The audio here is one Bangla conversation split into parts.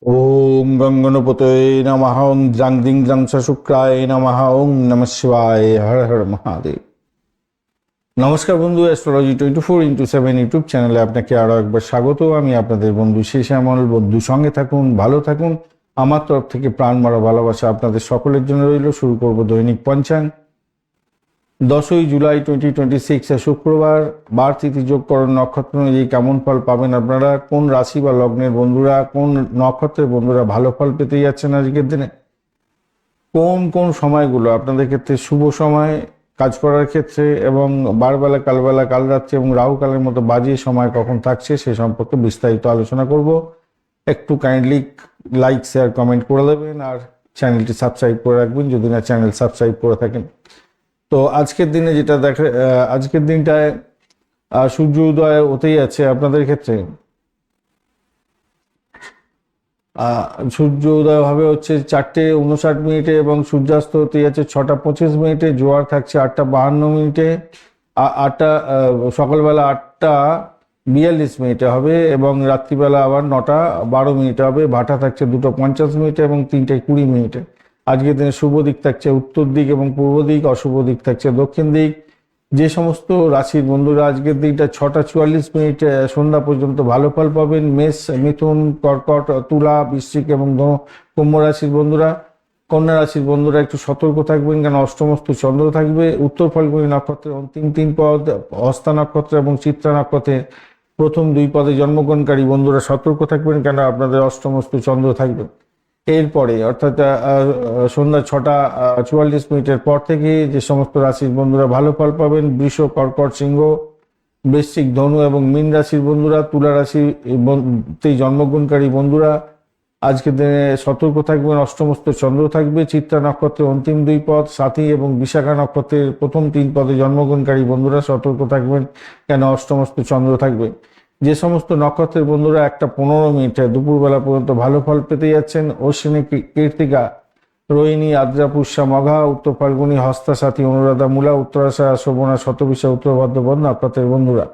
ওম গঙ্গনপতয়ে নমঃ ওং জাং দিং জাং স শুক্রায় নমঃ ওং নমঃ শিবায় হর হর মহাদেব। নমস্কার বন্ধু, অ্যাস্ট্রোলজি 24x7 ইউটিউব চ্যানেলে আপনাকে আরও একবার স্বাগত। আমি আপনাদের বন্ধু শেষামল। বন্ধু সঙ্গে থাকুন, ভালো থাকুন। আমার তরফ থেকে প্রাণ মারা ভালোবাসা আপনাদের সকলের জন্য রইল। শুরু করব দৈনিক পঞ্চাঙ্গ। 10ই জুলাই 2026 শুক্রবার। বার তিথি যোগকরণ নক্ষত্র অনুযায়ী কেমন ফল পাবেন আপনারা, কোন রাশি বা লগ্নের বন্ধুরা, কোন নক্ষত্রের বন্ধুরা ভালো ফল পেতে যাচ্ছেন আজকের দিনে, কোন কোন সময়গুলো আপনাদের ক্ষেত্রে শুভ সময় কাজ করার ক্ষেত্রে, এবং বারবেলা, কালবেলা, কাল রাত্রি এবং রাহু কালের মতো বাজে সময় কখন থাকছে সে সম্পর্কে বিস্তারিত আলোচনা করব। একটু কাইন্ডলি লাইক, শেয়ার, কমেন্ট করে দেবেন আর চ্যানেলটি সাবস্ক্রাইব করে রাখবেন যদি না চ্যানেল সাবস্ক্রাইব করে থাকেন। তো আজকের দিনে যেটা দেখে, আজকের দিনটায় সূর্য উদয় হতেই আছে আপনাদের ক্ষেত্রে। সূর্য উদয় হবে হচ্ছে 4:59 এবং সূর্যাস্ত হতে যাচ্ছে 6:25। জোয়ার থাকছে 8:52। সকালবেলা 8:42 হবে এবং রাত্রিবেলা আবার 9:12 হবে। ভাটা থাকছে 2:50 এবং 3:20। আজকের দিনে শুভ দিক থাকছে উত্তর দিক এবং পূর্ব দিক, অশুভ দিক থাকছে দক্ষিণ দিক। যে সমস্ত রাশির বন্ধুরা আজকের দিনটা 6:44 সন্ধ্যা পর্যন্ত ভালো ফল পাবেন, মেষ, মিথুন, কর্কট, তুলা, বৃশ্চিক এবং কুম্ভ রাশির বন্ধুরা। কন্যা রাশির বন্ধুরা একটু সতর্ক থাকবেন, কেন অষ্টমস্থ চন্দ্র থাকবে। উত্তর ফাল্গুনী নক্ষত্রের অন্তিম 3 পদ, হস্তা নক্ষত্র এবং চিত্রা নক্ষত্রের প্রথম 2 পদে জন্মগ্রহণকারী বন্ধুরা সতর্ক থাকবেন, কেন আপনাদের অষ্টমস্থ চন্দ্র থাকবে। এরপরে অর্থাৎ সন্ধ্যা 6:44 পর থেকে যে সমস্ত রাশির বন্ধুরা ভালো ফল পাবেন, বৃষ, কর্কট, সিংহ, বৃশ্চিক, ধনু এবং মীন রাশির বন্ধুরা। তুলা রাশিতে জন্মগ্রহণকারী বন্ধুরা আজকের দিনে সতর্ক থাকবেন, অষ্টমস্ত চন্দ্র থাকবে। চিত্রা নক্ষত্রের অন্তিম 2 পদ, সাথী এবং বিশাখা নক্ষত্রের প্রথম 3 পদে জন্মগ্রহণকারী বন্ধুরা সতর্ক থাকবেন, কেন অষ্টমস্ত চন্দ্র থাকবে। যে সমস্ত নক্ষত্রের বন্ধুরা 1:15 দুপুরবেলা পর্যন্ত ভালো ফল পেতে যাচ্ছেন, অশ্বিনী, কৃত্তিকা, রোহিণী, আদ্রা, পুষ্যা, মঘা, উত্তর ফাল্গুনী, হস্তা, সাথী, অনুরাধা, মূলা, উত্তরাষাঢ়া, শোভনা, শতবিশা, উত্তর ভাদ্রপদ নক্ষত্রের বন্ধুরা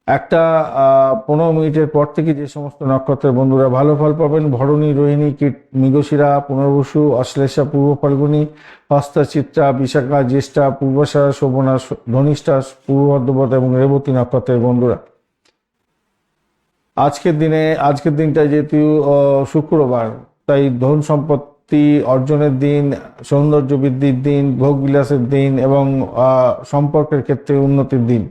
1:15 পর থেকে যে সমস্ত নক্ষত্রের বন্ধুরা ভালো ফল পাবেন, ভরণী, রোহিণী, মৃগশিরা, পুনর্বসু, অশ্লেষা, পূর্ব ফাল্গুনী, হস্তা, চিত্রা, বিশাখা, জ্যেষ্ঠা, পূর্বাষাঢ়া, শোভনা, ধনিষ্ঠা, পূর্ব ভাদ্রপদ এবং রেবতী নক্ষত্রের বন্ধুরা আজকের দিনটা যেহেতু শুক্রবার, তাই ধন সম্পত্তি অর্জনের দিন, সৌন্দর্য বৃদ্ধির দিন, ভোগ বিলাসের দিন এবং সম্পর্কের ক্ষেত্রে উন্নতির দিন।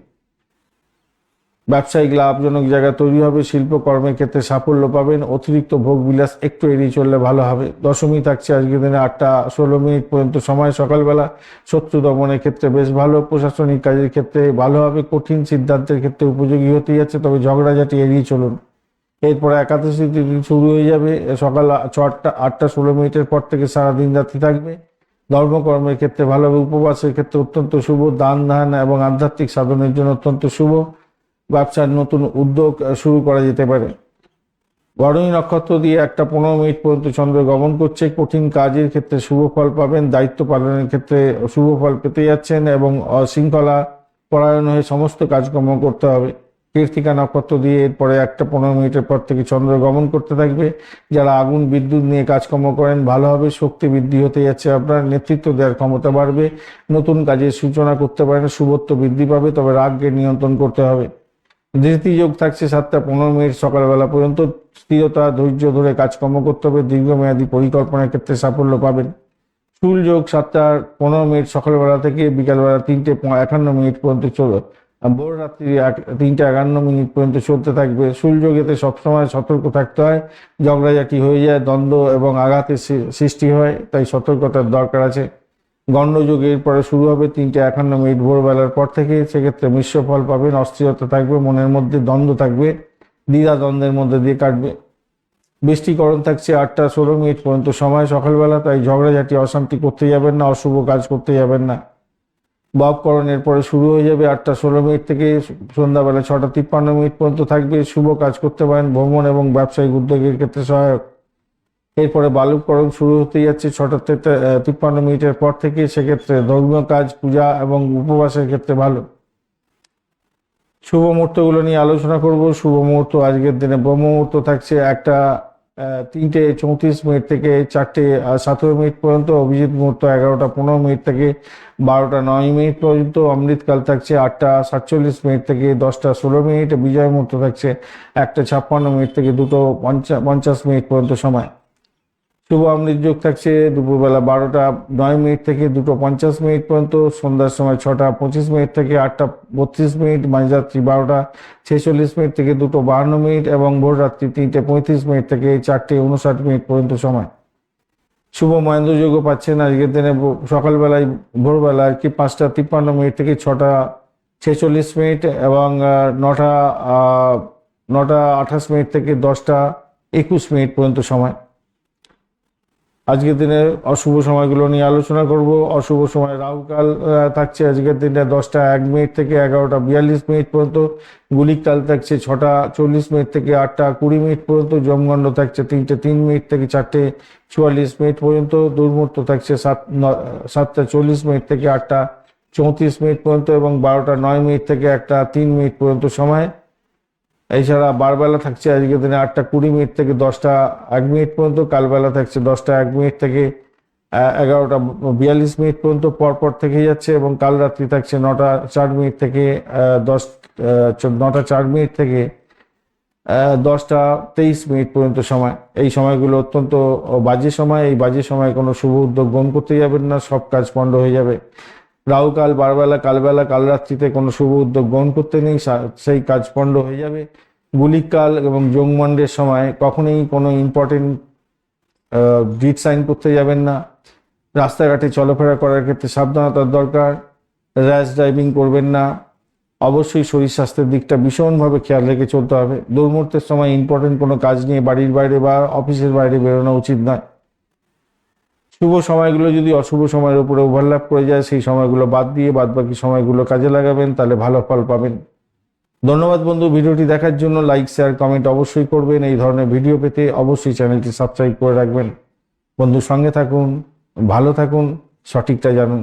ব্যবসায়িক লাভজনক জায়গা তৈরি হবে, শিল্পকর্মের ক্ষেত্রে সাফল্য পাবেন। অতিরিক্ত ভোগ বিলাস একটু এড়িয়ে চললে ভালো হবে। দশমী থাকছে আজকের দিনে 8:16 পর্যন্ত সময়। সকালবেলা শত্রু দমনের ক্ষেত্রে বেশ ভালো, প্রশাসনিক কাজের ক্ষেত্রে ভালো হবে, কঠিন সিদ্ধান্তের ক্ষেত্রে উপযোগী হতে যাচ্ছে, তবে ঝগড়াঝাটি এড়িয়ে চলুন। এরপরে একাদশী তিথি শুরু হয়ে যাবে সকাল 8:16 পর থেকে সারাদিন রাত্রি থাকবে। ধর্মকর্মের ক্ষেত্রে ভালো হবে, উপবাসের ক্ষেত্রে অত্যন্ত শুভ, দান ধ্যান এবং আধ্যাত্মিক সাধনের জন্য অত্যন্ত শুভ। ব্যবসার নতুন উদ্যোগ শুরু করা যেতে পারে। ভরণী নক্ষত্র দিয়ে 1:15 পর্যন্ত চন্দ্র গমন করছে। কঠিন কাজের ক্ষেত্রে শুভ ফল পাবেন, দায়িত্ব পালনের ক্ষেত্রে শুভ ফল পেতে যাচ্ছেন এবং শৃঙ্খলা পরায়ণ হয়ে সমস্ত কাজকর্ম করতে হবে। কৃত্তিকা নক্ষত্র দিয়ে এরপরে 1:15 পর থেকে চন্দ্র গমন করতে থাকবে। যারা আগুন বিদ্যুৎ নিয়ে কাজকর্ম করেন ভালো হবে, শক্তি বৃদ্ধি হতে যাচ্ছে, আপনার নেতৃত্ব দেওয়ার ক্ষমতা বাড়বে, নতুন কাজের সূচনা করতে পারেন, শুভত্ব বৃদ্ধি পাবে, তবে রাগকে নিয়ন্ত্রণ করতে হবে। ধৃতি যোগ থাকছে 7:15 সকালবেলা পর্যন্ত। স্থিরতা, ধৈর্য ধরে কাজকর্ম করতে হবে, দীর্ঘমেয়াদী পরিকল্পনার ক্ষেত্রে সাফল্য পাবেন। শুল যোগ 7:15 সকালবেলা থেকে বিকালবেলা 3:51 পর্যন্ত চলবে, ভোর রাত্রি 3:51 পর্যন্ত চলতে থাকবে। শুল যোগেতে সবসময় সতর্ক থাকতে হয়, ঝগড়াঝাটি হয়ে যায়, দ্বন্দ্ব এবং আঘাতের সৃষ্টি হয়, তাই সতর্কতার দরকার আছে। গণ্ডযোগ এরপরে শুরু হবে 3:51 ভোরবেলার পর থেকে, সেক্ষেত্রে মিশ্র ফল পাবেন, অস্থিরতা থাকবে, মনের মধ্যে দ্বন্দ্ব থাকবে, দ্বিধা দ্বন্দ্বের মধ্যে দিয়ে কাটবে। বৃষ্টিকরণ থাকছে 8:16 পর্যন্ত সময় সকালবেলা, তাই ঝগড়াঝাটি অশান্তি করতে যাবেন না, অশুভ কাজ করতে যাবেন না। ভাবকরণ এরপরে শুরু হয়ে যাবে 8:16 থেকে সন্ধ্যাবেলা 6:53 পর্যন্ত থাকবে। শুভ কাজ করতে পারেন, ভ্রমণ এবং ব্যবসায়িক উদ্যোগের ক্ষেত্রে সহায়ক। এরপরে বালুকরণ শুরু হতে যাচ্ছে 6:53 পর থেকে, সেক্ষেত্রে ধর্মীয় কাজ, পূজা এবং উপবাসের ক্ষেত্রে ভালো। শুভ মুহূর্তগুলো নিয়ে আলোচনা করব। শুভ মুহূর্ত আজকের দিনে ব্রহ্ম মুহূর্ত থাকছে 3:34 থেকে 4:17 পর্যন্ত, অভিজিৎ মুহূর্ত 11:15 থেকে 12:09 পর্যন্ত, অমৃতকাল থাকছে 8:47 থেকে 10:16, বিজয় মুহূর্ত থাকছে 1:56 থেকে 2:50 পর্যন্ত সময়। শুভ অমৃত যোগ থাকছে দুপুরবেলা 12:09 থেকে 2:50 পর্যন্ত, সন্ধ্যার সময় 6:25 থেকে 8:32, মাঝরাত্রি 12:46 থেকে 2:52 এবং ভোররাত্রি 3:35 থেকে 4:59 পর্যন্ত সময়। শুভ মহেন্দ্র যোগও পাচ্ছেন আজকের দিনে সকালবেলায়, ভোরবেলা আর কি 5:53 থেকে 6:46 এবং 9:28 থেকে 10:21 পর্যন্ত সময়। আজকের দিনের অশুভ সময়গুলো নিয়ে আলোচনা করব। অশুভ সময় রাহুকাল থাকছে আজকের দিনে 10:01 থেকে 11:42 পর্যন্ত, গুলিক কাল থাকছে 6:40 থেকে 8:20 পর্যন্ত, যমগণ্ড থাকছে 3:03 থেকে 4:44 পর্যন্ত, দুর্মুহূর্ত থাকছে 7:40 থেকে 8:34 পর্যন্ত এবং 12:09 থেকে 1:03 পর্যন্ত সময়। এছাড়া বারবেলা থাকছে আজকের দিনে 8:20 থেকে 10:01 পর্যন্ত, কালবেলা থাকছে 10:01 থেকে 11:42 পর্যন্ত, পরপর থেকে যাচ্ছে এবং কাল রাত্রি থাকছে 9:04 থেকে 9:04 থেকে 10:23 পর্যন্ত সময়। এই সময়গুলো অত্যন্ত বাজে সময়। এই বাজে সময় কোনো শুভ উদ্যোগ গ্রহণ করতে যাবেন না, সব কাজ পণ্ড হয়ে যাবে। রাহুকাল বারবেলা, কালবেলা, কাল রাত্রিতে কোনো শুভ উদ্যোগ গ্রহণ করতে নেই, সেই কাজ পণ্ড হয়ে যাবে। গুলিক কাল এবং যোগমণ্ডের সময় কখনোই কোনো ইম্পর্টেন্ট ডিড সাইন করতে যাবেন না। রাস্তাঘাটে চলাফেরা করার ক্ষেত্রে সাবধানতার দরকার। র্যাশ ড্রাইভিং করবেন না। অবশ্যই শরীর স্বাস্থ্যের দিকটা ভীষণভাবে খেয়াল রেখে চলতে হবে। দুর্মুহূর্তের সময় ইম্পর্টেন্ট কোনো কাজ নিয়ে বাড়ির বাইরে বা অফিসের বাইরে বেরোনো উচিত নয়। শুভ সময়গুলো যদি অশুভ সময়ের উপরে ওভারল্যাপ করে যায়, সেই সময়গুলো বাদ দিয়ে বাদবাকি সময়গুলো কাজে লাগাবেন, তাহলে ভালো ফল পাবেন। ধন্যবাদ বন্ধু, ভিডিওটি দেখার জন্য। লাইক, শেয়ার, কমেন্ট অবশ্যই করবেন। এই ধরনের ভিডিও পেতে অবশ্যই চ্যানেলটি সাবস্ক্রাইব করে রাখবেন। বন্ধু, সঙ্গে থাকুন, ভালো থাকুন, সঠিকটা জানুন।